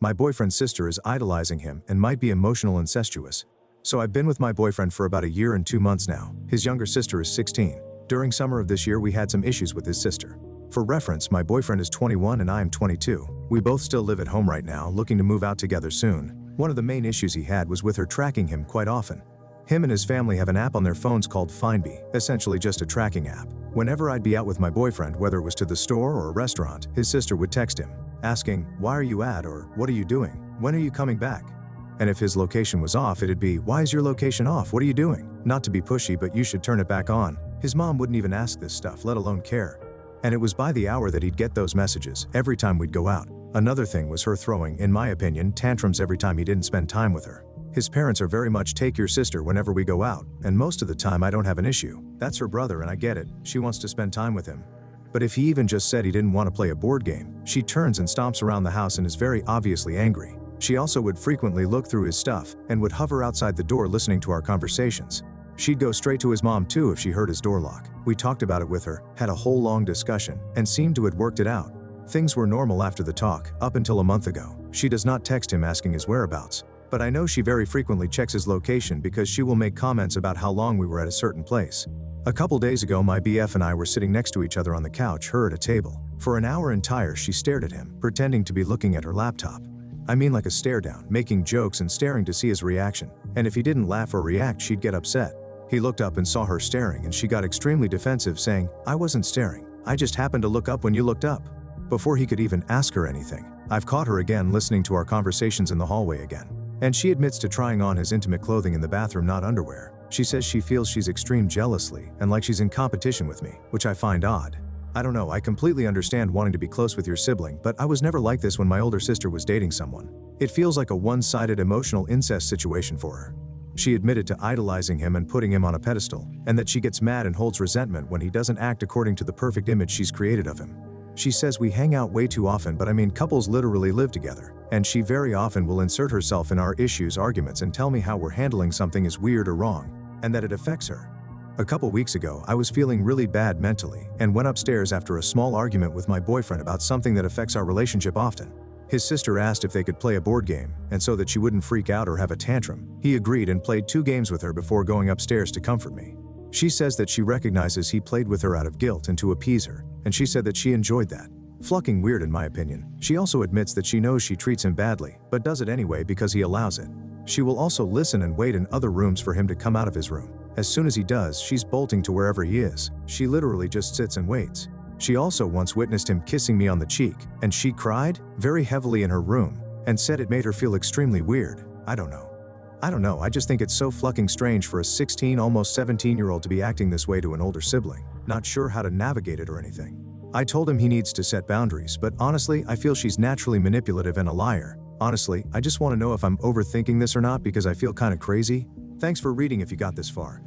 My boyfriend's sister is idolizing him and might be emotional incestuous. So I've been with my boyfriend for about a year and 2 months now. His younger sister is 16. During summer of this year we had some issues with his sister. For reference, my boyfriend is 21 and I am 22. We both still live at home right now, looking to move out together soon. One of the main issues he had was with her tracking him quite often. Him and his family have an app on their phones called Findme, essentially just a tracking app. Whenever I'd be out with my boyfriend, whether it was to the store or a restaurant, his sister would text him, asking, "Why are you at?" or "What are you doing? When are you coming back?" And if his location was off, it'd be, "Why is your location off? What are you doing?" Not to be pushy, but you should turn it back on. His mom wouldn't even ask this stuff, let alone care. And it was by the hour that he'd get those messages, every time we'd go out. Another thing was her throwing, in my opinion, tantrums every time he didn't spend time with her. His parents are very much take your sister whenever we go out, and most of the time I don't have an issue. That's her brother and I get it, she wants to spend time with him. But if he even just said he didn't want to play a board game, she turns and stomps around the house and is very obviously angry. She also would frequently look through his stuff and would hover outside the door listening to our conversations. She'd go straight to his mom too if she heard his door lock. We talked about it with her, had a whole long discussion, and seemed to have worked it out. Things were normal after the talk, up until a month ago. She does not text him asking his whereabouts. But I know she very frequently checks his location because she will make comments about how long we were at a certain place. A couple days ago my BF and I were sitting next to each other on the couch, her at a table. For an hour entire she stared at him, pretending to be looking at her laptop. I mean like a stare down, making jokes and staring to see his reaction. And if he didn't laugh or react, she'd get upset. He looked up and saw her staring and she got extremely defensive, saying, "I wasn't staring. I just happened to look up when you looked up." Before he could even ask her anything, I've caught her again listening to our conversations in the hallway again. And she admits to trying on his intimate clothing in the bathroom, not underwear. She says she feels she's extreme jealously and like she's in competition with me, which I find odd. I don't know, I completely understand wanting to be close with your sibling, but I was never like this when my older sister was dating someone. It feels like a one-sided emotional incest situation for her. She admitted to idolizing him and putting him on a pedestal, and that she gets mad and holds resentment when he doesn't act according to the perfect image she's created of him. She says we hang out way too often, but I mean couples literally live together, and she very often will insert herself in our issues, arguments, and tell me how we're handling something is weird or wrong, and that it affects her. A couple weeks ago, I was feeling really bad mentally and went upstairs after a small argument with my boyfriend about something that affects our relationship often. His sister asked if they could play a board game, and so that she wouldn't freak out or have a tantrum, he agreed and played 2 games with her before going upstairs to comfort me. She says that she recognizes he played with her out of guilt and to appease her, and she said that she enjoyed that. Fucking weird in my opinion. She also admits that she knows she treats him badly, but does it anyway because he allows it. She will also listen and wait in other rooms for him to come out of his room. As soon as he does, she's bolting to wherever he is. She literally just sits and waits. She also once witnessed him kissing me on the cheek, and she cried very heavily in her room and said it made her feel extremely weird. I don't know, I just think it's so fucking strange for a 16, almost 17-year-old to be acting this way to an older sibling. Not sure how to navigate it or anything. I told him he needs to set boundaries, but honestly, I feel she's naturally manipulative and a liar. Honestly, I just want to know if I'm overthinking this or not because I feel kinda crazy. Thanks for reading if you got this far.